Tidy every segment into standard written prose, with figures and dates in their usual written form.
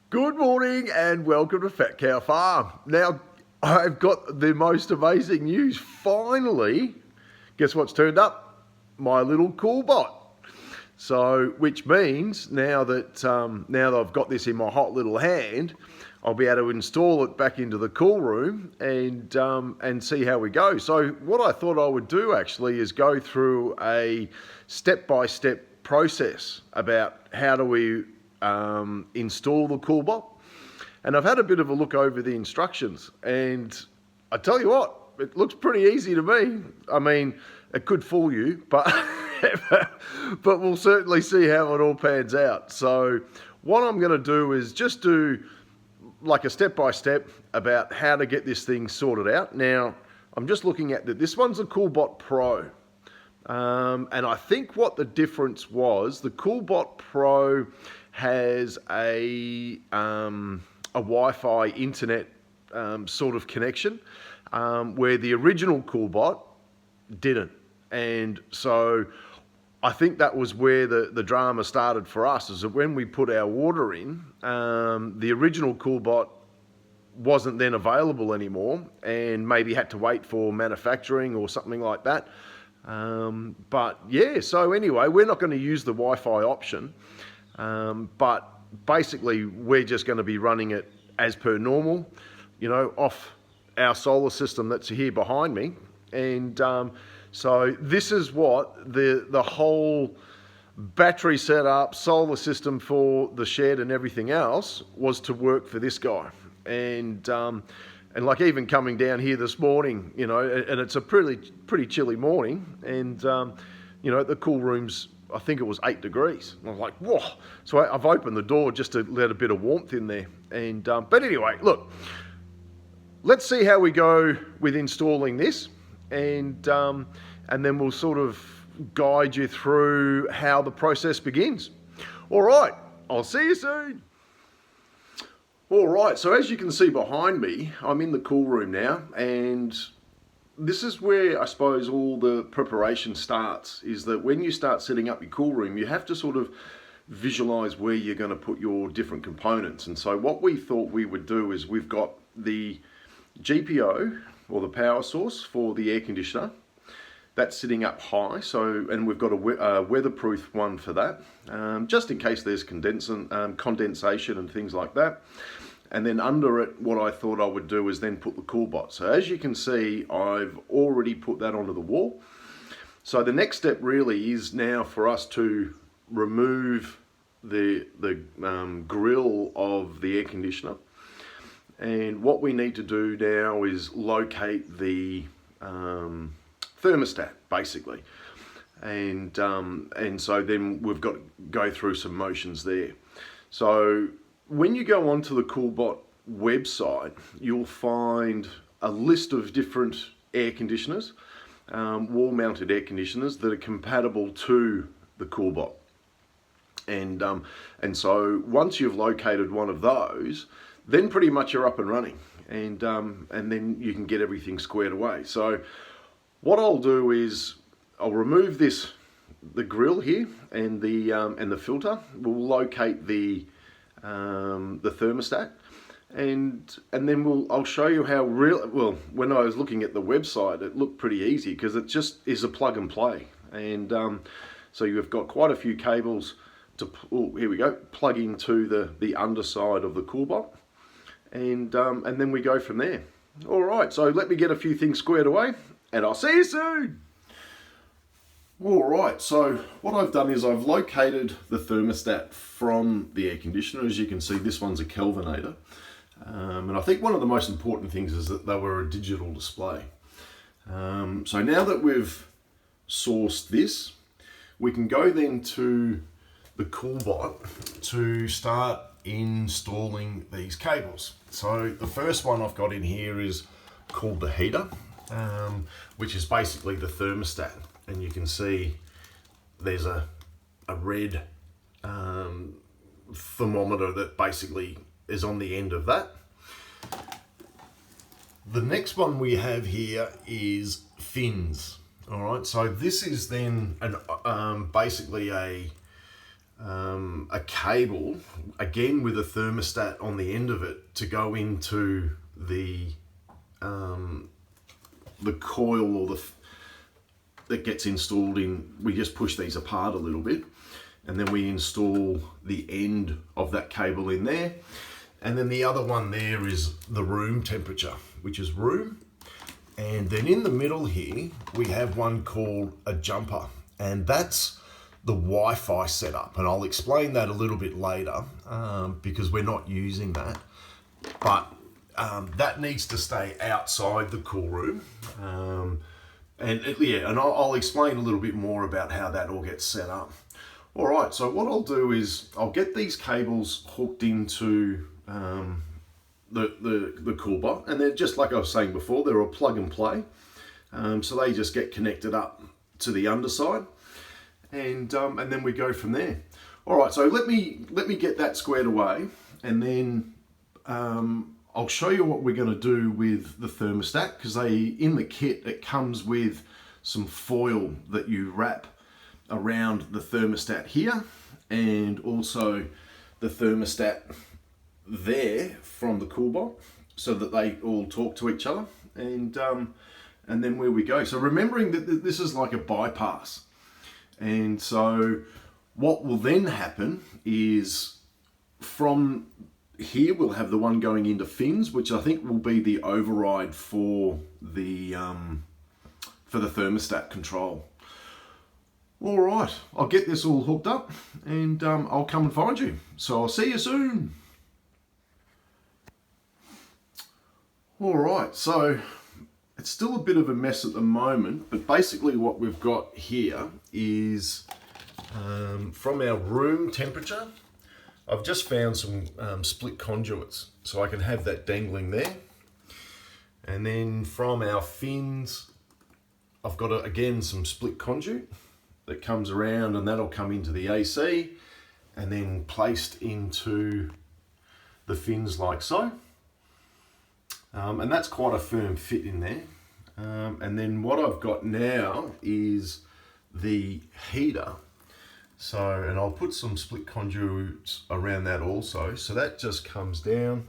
Good morning and welcome to Fat Cow Farm. Now, I've got the most amazing news. Finally, guess what's turned up? My little Coolbot. So, which means now that I've got this in my hot little hand, I'll be able to install it back into the Coolroom and see how we go. So, what I thought I would do actually is go through a step-by-step process about how do we install the Coolbot. And I've had a bit of a look over the instructions, and I tell you what, it looks pretty easy to me. I mean, it could fool you, but but we'll certainly see how it all pans out. So what I'm going to do is just do like a step-by-step about how to get this thing sorted out. Now, I'm just looking at that. This one's a Coolbot Pro. And I think what the difference was, the Coolbot Pro has a Wi-Fi internet sort of connection, where the original Coolbot didn't. And so I think that was where the drama started for us, is that when we put our order in, the original Coolbot wasn't then available anymore and maybe had to wait for manufacturing or something like that. But yeah, so anyway, we're not going to use the Wi-Fi option, but basically we're just going to be running it as per normal, you know, off our solar system that's here behind me. And so this is what the whole battery setup, solar system for the shed and everything else was to work for this guy. And like even coming down here this morning, you know, and it's a pretty chilly morning, and you know, the Coolroom's, I think it was 8 degrees. And I was like, whoa. So I've opened the door just to let a bit of warmth in there. And but anyway, look, let's see how we go with installing this, and then we'll sort of guide you through how the process begins. All right, I'll see you soon. All right, so as you can see behind me, I'm in the Coolroom now, and this is where I suppose all the preparation starts, is that when you start setting up your Coolroom, you have to sort of visualize where you're going to put your different components. And so what we thought we would do is we've got the GPO, or the power source for the air conditioner. That's sitting up high, so, and we've got a weatherproof one for that, just in case there's condensation and things like that. And then under it, what I thought I would do is then put the Coolbot. So as you can see, I've already put that onto the wall. So the next step really is now for us to remove the grill of the air conditioner. And what we need to do now is locate the thermostat, basically. And so then we've got to go through some motions there. So when you go onto the Coolbot website, you'll find a list of different air conditioners, wall-mounted air conditioners that are compatible to the Coolbot. And so once you've located one of those, then pretty much you're up and running, and then you can get everything squared away. So what I'll do is I'll remove the grill here and the filter. We'll locate the thermostat, and then I'll show you how when I was looking at the website, it looked pretty easy because it just is a plug and play. And so you've got quite a few cables to, here we go, plug into the underside of the Coolbot, and then we go from there. All right, so let me get a few things squared away, and I'll see you soon. All right, so what I've done is I've located the thermostat from the air conditioner. As you can see, this one's a Kelvinator. And I think one of the most important things is that they were a digital display. So now that we've sourced this, we can go then to the Coolbot to start installing these cables. So the first one I've got in here is called the heater, which is basically the thermostat. And you can see there's a red thermometer that basically is on the end of that. The next one we have here is fins. All right, so this is then basically a a cable, again with a thermostat on the end of it, to go into the coil or that gets installed in. We just push these apart a little bit, and then we install the end of that cable in there. And then the other one there is the room temperature, which is room. And then in the middle here, we have one called a jumper, and that's the Wi-Fi setup. And I'll explain that a little bit later because we're not using that. But that needs to stay outside the cool room. And I'll explain a little bit more about how that all gets set up. All right, so what I'll do is I'll get these cables hooked into the Coolbot, and they're just like I was saying before, they're a plug and play. So they just get connected up to the underside, and then we go from there. All right, so let me get that squared away, and then I'll show you what we're going to do with the thermostat, because in the kit it comes with some foil that you wrap around the thermostat here, and also the thermostat there from the Coolbot, so that they all talk to each other, and then where we go. So remembering that this is like a bypass, and so what will then happen is from here we'll have the one going into fins, which I think will be the override for the thermostat control. All right, I'll get this all hooked up, and I'll come and find you. So I'll see you soon. All right, so it's still a bit of a mess at the moment, but basically what we've got here is from our room temperature, I've just found some split conduits, so I can have that dangling there. And then from our fins, I've got again some split conduit that comes around, and that'll come into the AC and then placed into the fins like so. And that's quite a firm fit in there. And then what I've got now is the heater. So, and I'll put some split conduits around that also. So that just comes down,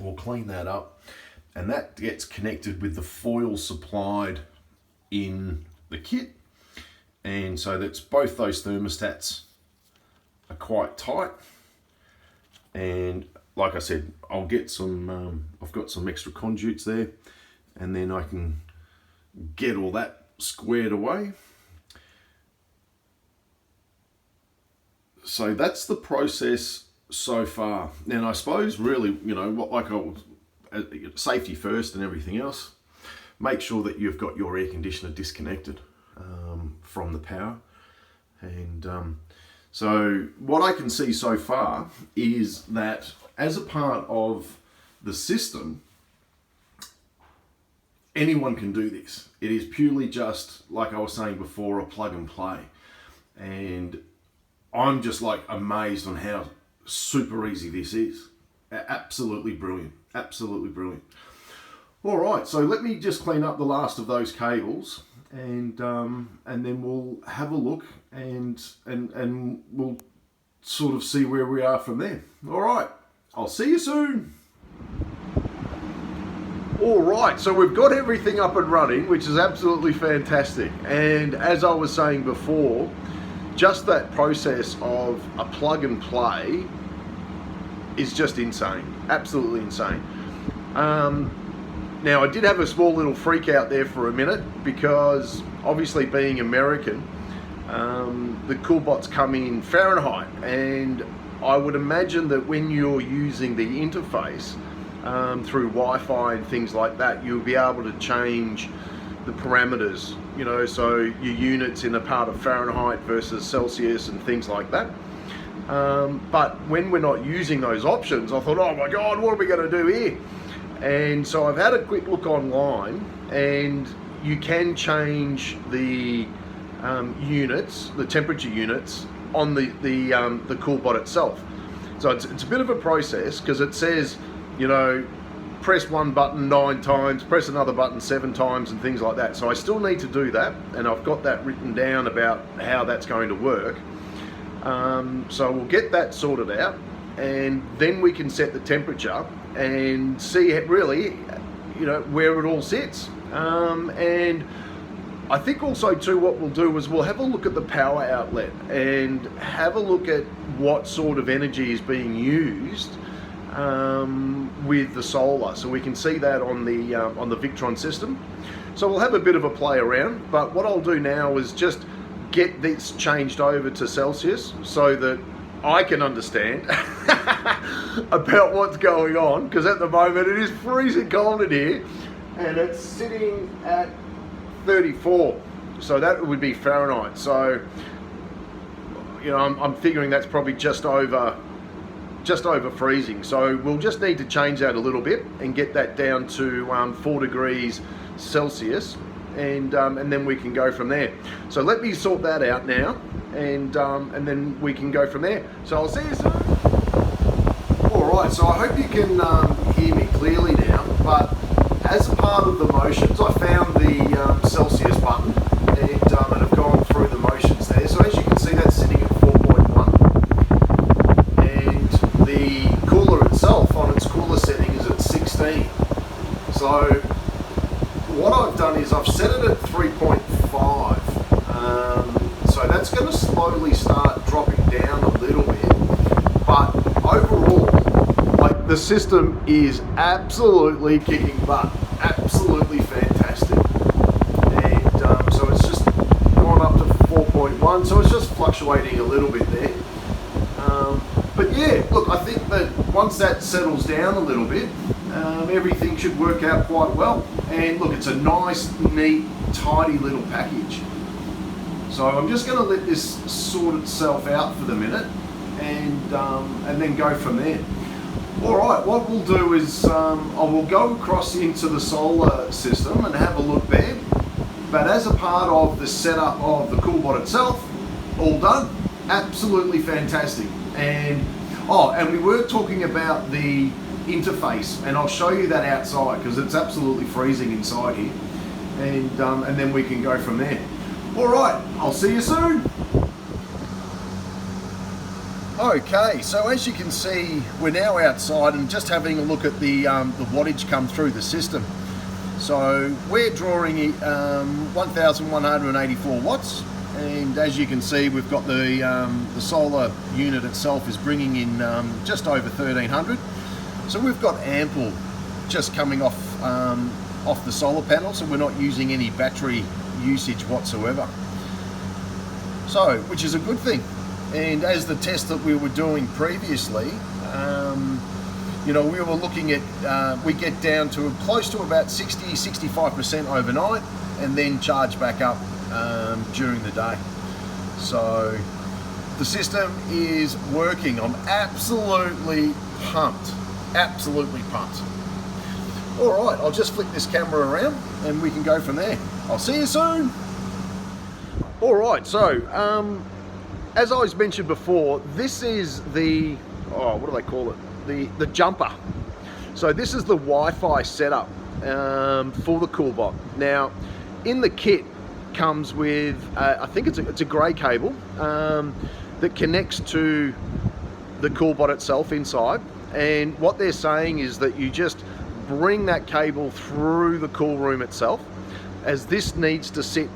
we'll clean that up, and that gets connected with the foil supplied in the kit. And so that's both those thermostats are quite tight. And like I said, I'll get some, I've got some extra conduits there, and then I can get all that squared away. So that's the process so far. And I suppose really, you know, like safety first and everything else, make sure that you've got your air conditioner disconnected from the power. And so what I can see so far is that as a part of the system, anyone can do this. It is purely just, like I was saying before, a plug and play. And I'm just like amazed on how super easy this is. Absolutely brilliant, absolutely brilliant. All right, so let me just clean up the last of those cables, and then we'll have a look, and we'll sort of see where we are from there. All right, I'll see you soon. All right, so we've got everything up and running, which is absolutely fantastic. And as I was saying before, just that process of a plug and play is just insane, absolutely insane. Now I did have a small little freak out there for a minute, because obviously being American, the Coolbots come in Fahrenheit, and I would imagine that when you're using the interface through Wi-Fi and things like that, you'll be able to change the parameters, you know, so your units in a part of Fahrenheit versus Celsius and things like that. But when we're not using those options, I thought, oh my God, what are we going to do here? And so I've had a quick look online, and you can change the units, the temperature units on the Coolbot itself. So it's a bit of a process, because it says, you know, press one button 9 times, press another button 7 times, and things like that. So I still need to do that, and I've got that written down about how that's going to work. So we'll get that sorted out, and then we can set the temperature and see really, you know, where it all sits. And I think also too what we'll do is we'll have a look at the power outlet and have a look at what sort of energy is being used with the solar, so we can see that on the Victron system. So we'll have a bit of a play around, but what I'll do now is just get this changed over to Celsius so that I can understand about what's going on, because at the moment it is freezing cold in here and it's sitting at 34, so that would be Fahrenheit. So, you know, I'm figuring that's probably just over freezing. So we'll just need to change that a little bit and get that down to 4 degrees Celsius, and then we can go from there. So let me sort that out now, and then we can go from there. So I'll see you soon. All right, so I hope you can hear me clearly now, but as part of the motions, I found the Celsius button, and I've gone through the motions there. So as you can see, that's sitting at 4.1, and the cooler itself on its cooler setting is at 16. So what I've done is I've set it at 3.5. So that's going to slowly start dropping down a little bit, but overall, like, the system is absolutely kicking butt, absolutely fantastic. And so it's just gone up to 4.1, so it's just fluctuating a little bit there. But yeah, look, I think that once that settles down a little bit, everything should work out quite well. And look, it's a nice, neat, tidy little package. So I'm just going to let this sort itself out for the minute, and then go from there. All right, what we'll do is I will go across into the solar system and have a look there. But as a part of the setup of the Coolbot itself, all done, absolutely fantastic. And and we were talking about the interface, and I'll show you that outside because it's absolutely freezing inside here, and then we can go from there. All right, I'll see you soon. Okay, so as you can see, we're now outside and just having a look at the wattage come through the system. So we're drawing 1,184 watts, and as you can see, we've got the solar unit itself is bringing in just over 1,300. So we've got ample just coming off the solar panel, so we're not using any battery usage whatsoever. So, which is a good thing. And as the test that we were doing previously, you know, we were looking at, we get down to close to about 60-65% overnight, and then charge back up during the day. So the system is working. I'm absolutely pumped. Absolutely pumped. All right, I'll just flick this camera around and we can go from there. I'll see you soon. All right, so as I was mentioned before, this is the, what do they call it? The jumper. So this is the Wi-Fi setup for the Coolbot. Now, in the kit comes with, I think it's a grey cable that connects to the Coolbot itself inside. And what they're saying is that you just bring that cable through the Coolroom itself, as this needs to sit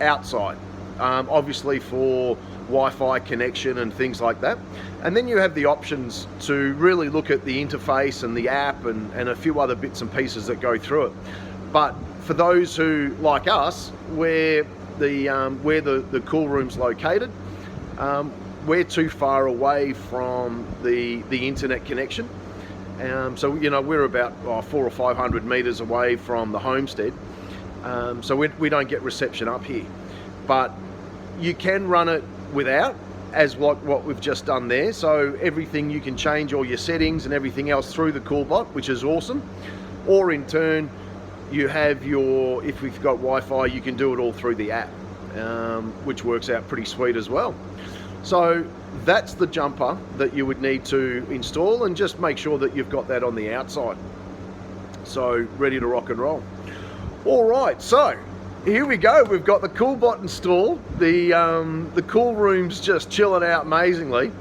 outside, obviously for Wi-Fi connection and things like that. And then you have the options to really look at the interface and the app and a few other bits and pieces that go through it. But for those who, like us, where the Coolroom's located, we're too far away from the internet connection. So, you know, we're about 400 or 500 meters away from the homestead. So we don't get reception up here. But you can run it without, as what we've just done there. So everything, you can change all your settings and everything else through the Coolbot, which is awesome. Or in turn, you have your, if we've got Wi-Fi, you can do it all through the app, which works out pretty sweet as well. So that's the jumper that you would need to install, and just make sure that you've got that on the outside. So ready to rock and roll. All right, so here we go. We've got the Coolbot installed. The Coolroom's just chilling out amazingly,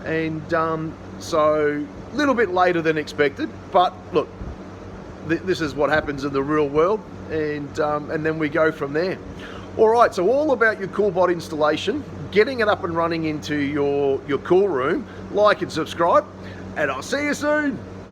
and so a little bit later than expected. But look, this is what happens in the real world, and then we go from there. All right, so all about your Coolbot installation, getting it up and running into your Coolroom. Like and subscribe, and I'll see you soon.